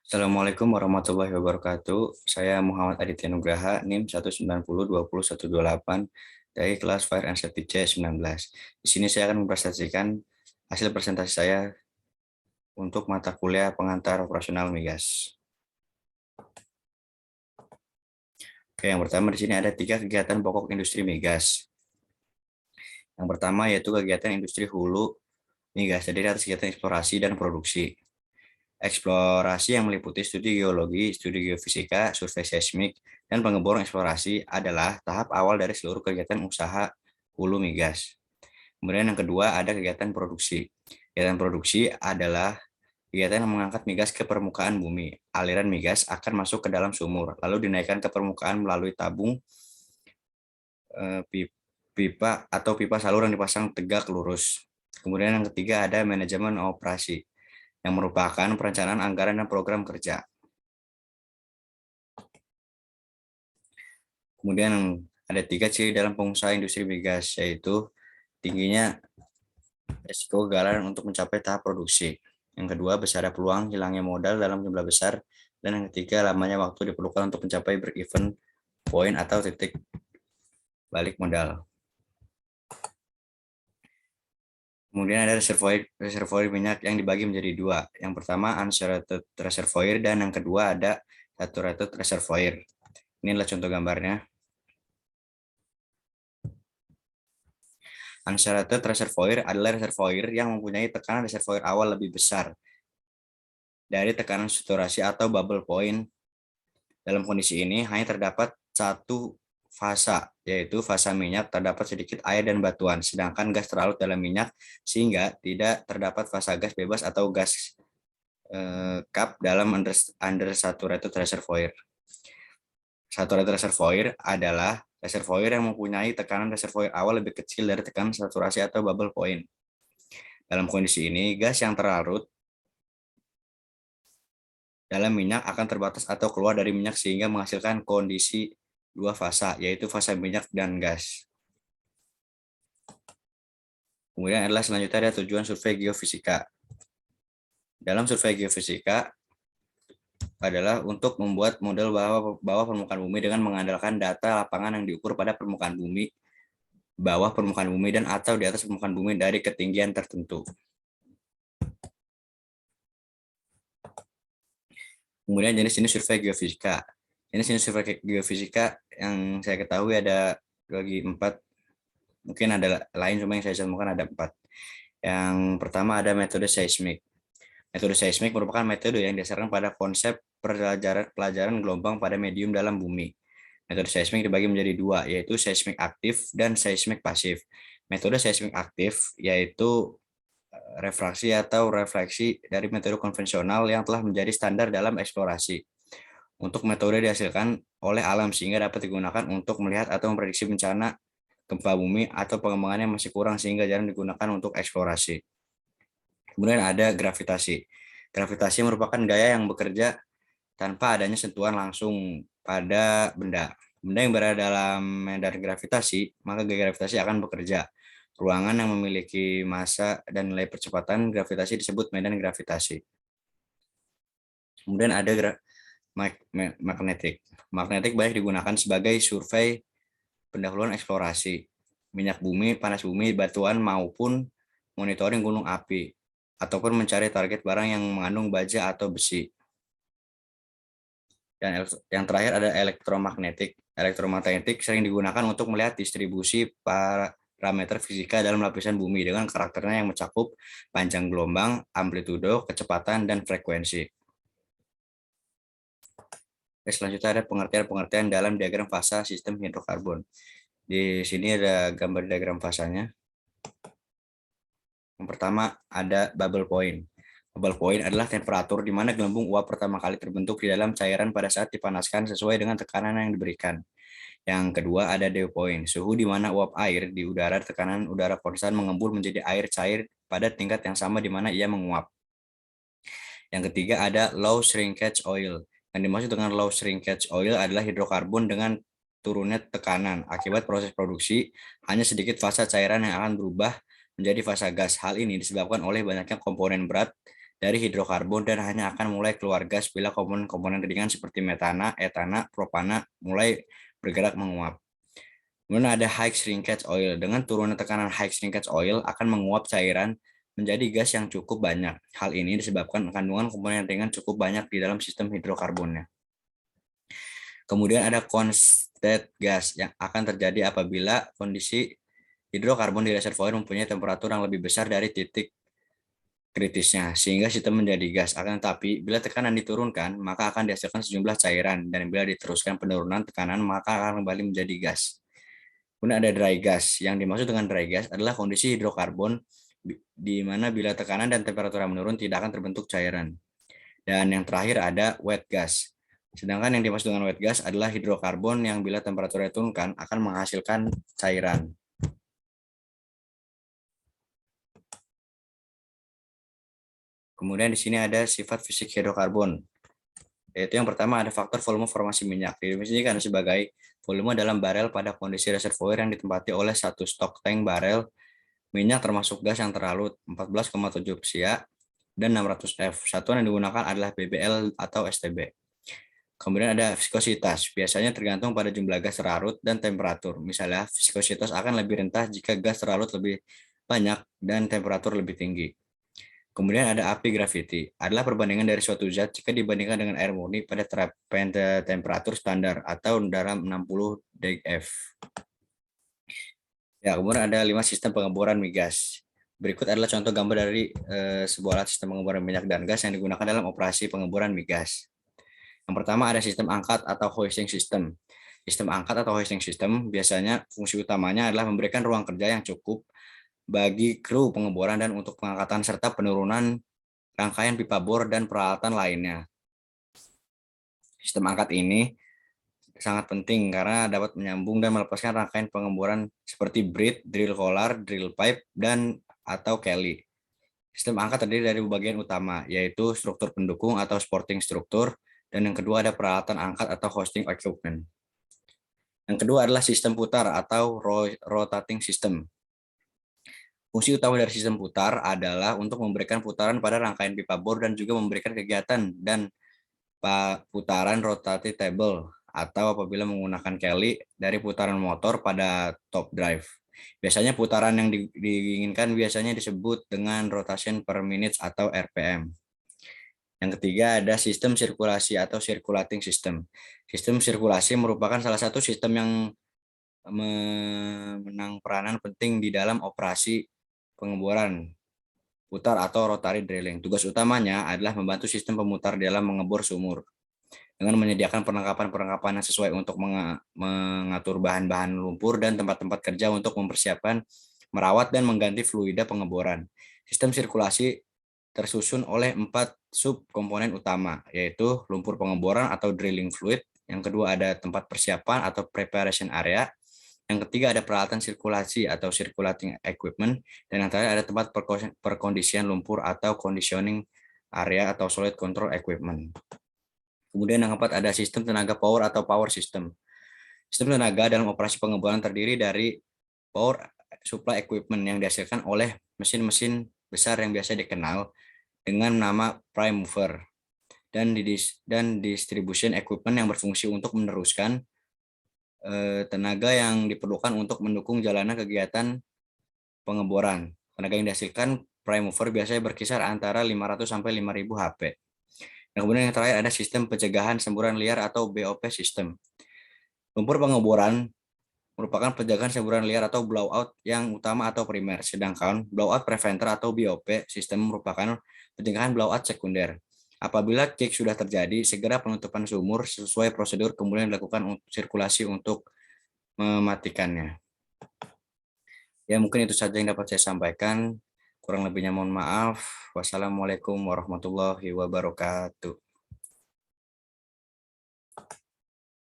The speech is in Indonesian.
Assalamualaikum warahmatullahi wabarakatuh. Saya Muhammad Aditya Nugraha, NIM 190202128 dari kelas Fire and Safety C19. Di sini saya akan mempresentasikan hasil presentasi saya untuk mata kuliah pengantar operasional migas. Oke, yang pertama di sini ada 3 kegiatan pokok industri migas. Yang pertama yaitu kegiatan industri hulu migas, jadi atas kegiatan eksplorasi dan produksi. Eksplorasi yang meliputi studi geologi, studi geofisika, survei seismik, dan pengeboran eksplorasi adalah tahap awal dari seluruh kegiatan usaha hulu migas. Kemudian yang kedua ada kegiatan produksi. Kegiatan produksi adalah kegiatan yang mengangkat migas ke permukaan bumi. Aliran migas akan masuk ke dalam sumur, lalu dinaikkan ke permukaan melalui tabung pipa atau pipa saluran dipasang tegak lurus. Kemudian yang ketiga ada manajemen operasi, yang merupakan perencanaan anggaran dan program kerja. Kemudian ada 3 ciri dalam pengusaha industri migas, yaitu tingginya risiko kegagalan untuk mencapai tahap produksi. Yang kedua, besar peluang hilangnya modal dalam jumlah besar. Dan yang ketiga, lamanya waktu diperlukan untuk mencapai break-even point atau titik balik modal. Kemudian ada reservoir minyak yang dibagi menjadi 2. Yang pertama unsaturated reservoir dan yang kedua ada saturated reservoir. Ini adalah contoh gambarnya. Unsaturated reservoir adalah reservoir yang mempunyai tekanan reservoir awal lebih besar dari tekanan saturasi atau bubble point. Dalam kondisi ini hanya terdapat satu fasa, yaitu fasa minyak, terdapat sedikit air dan batuan, sedangkan gas terlarut dalam minyak sehingga tidak terdapat fasa gas bebas atau gas cup dalam undersaturated reservoir. Saturated reservoir adalah reservoir yang mempunyai tekanan reservoir awal lebih kecil dari tekanan saturasi atau bubble point. Dalam kondisi ini, gas yang terlarut dalam minyak akan terbatas atau keluar dari minyak sehingga menghasilkan kondisi 2 fasa, yaitu fasa minyak dan gas. Kemudian adalah selanjutnya ada tujuan survei geofisika. Dalam survei geofisika adalah untuk membuat model bawah permukaan bumi dengan mengandalkan data lapangan yang diukur pada permukaan bumi, bawah permukaan bumi, dan atau di atas permukaan bumi dari ketinggian tertentu. Kemudian jenis-jenis survei geofisika. Jenis-jenis survei geofisika yang saya ketahui ada bagi 4. Mungkin ada lain, cuma yang saya temukan ada 4. Yang pertama ada metode seismik. Metode seismik merupakan metode yang didasarkan pada konsep pelajaran gelombang pada medium dalam bumi. Metode seismik dibagi menjadi 2, yaitu seismik aktif dan seismik pasif. Metode seismik aktif yaitu refraksi atau refleksi dari metode konvensional yang telah menjadi standar dalam eksplorasi. Untuk metode dihasilkan oleh alam sehingga dapat digunakan untuk melihat atau memprediksi bencana gempa bumi atau pengembangannya masih kurang sehingga jarang digunakan untuk eksplorasi. Kemudian ada gravitasi. Gravitasi merupakan gaya yang bekerja tanpa adanya sentuhan langsung pada benda. Benda yang berada dalam medan gravitasi, maka gaya gravitasi akan bekerja. Ruangan yang memiliki massa dan nilai percepatan gravitasi disebut medan gravitasi. Kemudian ada magnetik. Magnetik banyak digunakan sebagai survei pendahuluan eksplorasi minyak bumi, panas bumi, batuan, maupun monitoring gunung api, ataupun mencari target barang yang mengandung baja atau besi. Dan yang terakhir ada elektromagnetik. Elektromagnetik sering digunakan untuk melihat distribusi parameter fisika dalam lapisan bumi dengan karakternya yang mencakup panjang gelombang, amplitudo, kecepatan, dan frekuensi. Selanjutnya ada pengertian-pengertian dalam diagram fasa sistem hidrokarbon. Di sini ada gambar diagram fasanya. Yang pertama ada bubble point. Bubble point adalah temperatur di mana gelembung uap pertama kali terbentuk di dalam cairan pada saat dipanaskan sesuai dengan tekanan yang diberikan. Yang kedua ada dew point, suhu di mana uap air di udara tekanan udara konstan mengembul menjadi air cair pada tingkat yang sama di mana ia menguap. Yang ketiga ada low shrinkage oil. Yang dimaksud dengan low shrinkage oil adalah hidrokarbon dengan turunnya tekanan. Akibat proses produksi, hanya sedikit fasa cairan yang akan berubah menjadi fasa gas. Hal ini disebabkan oleh banyaknya komponen berat dari hidrokarbon dan hanya akan mulai keluar gas bila komponen-komponen ringan seperti metana, etana, propana mulai bergerak menguap. Kemudian ada high shrinkage oil. Dengan turunan tekanan high shrinkage oil akan menguap cairan menjadi gas yang cukup banyak. Hal ini disebabkan kandungan komponen ringan cukup banyak di dalam sistem hidrokarbonnya. Kemudian ada constant gas yang akan terjadi apabila kondisi hidrokarbon di reservoir mempunyai temperatur yang lebih besar dari titik kritisnya, sehingga sistem menjadi gas. Akan tetapi, bila tekanan diturunkan, maka akan dihasilkan sejumlah cairan, dan bila diteruskan penurunan tekanan, maka akan kembali menjadi gas. Kemudian ada dry gas. Yang dimaksud dengan dry gas adalah kondisi hidrokarbon di mana bila tekanan dan temperatur menurun tidak akan terbentuk cairan. Dan yang terakhir ada wet gas. Sedangkan yang dimaksud dengan wet gas adalah hidrokarbon yang bila temperaturnya turunkan akan menghasilkan cairan. Kemudian di sini ada sifat fisik hidrokarbon. Yaitu yang pertama ada faktor volume formasi minyak. Didefinisikan sebagai volume dalam barel pada kondisi reservoir yang ditempati oleh satu stok tank barel minyak termasuk gas yang terlalu 14,7 psia dan 600 F. Satuan yang digunakan adalah BBL atau STB. Kemudian ada viskositas. Biasanya tergantung pada jumlah gas terlarut dan temperatur. Misalnya, viskositas akan lebih rendah jika gas terlarut lebih banyak dan temperatur lebih tinggi. Kemudian ada api graviti, adalah perbandingan dari suatu zat jika dibandingkan dengan air murni pada temperatur standar atau dalam 60 degf. Ya, kemudian ada 5 sistem pengeboran migas. Berikut adalah contoh gambar dari sebuah alat sistem pengeboran minyak dan gas yang digunakan dalam operasi pengeboran migas. Yang pertama ada sistem angkat atau hoisting system. Sistem angkat atau hoisting system biasanya fungsi utamanya adalah memberikan ruang kerja yang cukup bagi kru pengeboran dan untuk pengangkatan serta penurunan rangkaian pipa bor dan peralatan lainnya. Sistem angkat ini sangat penting karena dapat menyambung dan melepaskan rangkaian pengeboran seperti brit, drill collar, drill pipe, dan atau kelly. Sistem angkat terdiri dari bagian utama, yaitu struktur pendukung atau supporting struktur, dan yang kedua ada peralatan angkat atau hosting equipment. Yang kedua adalah sistem putar atau rotating system. Fungsi utama dari sistem putar adalah untuk memberikan putaran pada rangkaian pipa bor dan juga memberikan kegiatan dan putaran rotatable atau apabila menggunakan kelly dari putaran motor pada top drive. Biasanya putaran yang diinginkan biasanya disebut dengan rotation per minute atau RPM. Yang ketiga ada sistem sirkulasi atau circulating system. Sistem sirkulasi merupakan salah satu sistem yang menang peranan penting di dalam operasi pengeboran putar atau rotary drilling. Tugas utamanya adalah membantu sistem pemutar dalam mengebor sumur dengan menyediakan perlengkapan-perlengkapan yang sesuai untuk mengatur bahan-bahan lumpur dan tempat-tempat kerja untuk mempersiapkan, merawat, dan mengganti fluida pengeboran. Sistem sirkulasi tersusun oleh 4 subkomponen utama, yaitu lumpur pengeboran atau drilling fluid, yang kedua ada tempat persiapan atau preparation area, yang ketiga ada peralatan sirkulasi atau circulating equipment, dan yang terakhir ada tempat perkondisian lumpur atau conditioning area atau solid control equipment. Kemudian yang keempat ada sistem tenaga power atau power system. Sistem tenaga dalam operasi pengeboran terdiri dari power supply equipment yang dihasilkan oleh mesin-mesin besar yang biasa dikenal dengan nama prime mover dan distribution equipment yang berfungsi untuk meneruskan tenaga yang diperlukan untuk mendukung jalannya kegiatan pengeboran. Tenaga yang dihasilkan prime mover biasanya berkisar antara 500 sampai 5.000 HP. Dan kemudian yang terakhir ada sistem pencegahan semburan liar atau BOP system. Lumpur pengeboran merupakan pencegahan semburan liar atau blowout yang utama atau primer, sedangkan blowout preventer atau BOP sistem merupakan pencegahan blowout sekunder. Apabila cek sudah terjadi, segera penutupan sumur sesuai prosedur kemudian dilakukan sirkulasi untuk mematikannya. Ya, mungkin itu saja yang dapat saya sampaikan. Kurang lebihnya mohon maaf. Wassalamualaikum warahmatullahi wabarakatuh.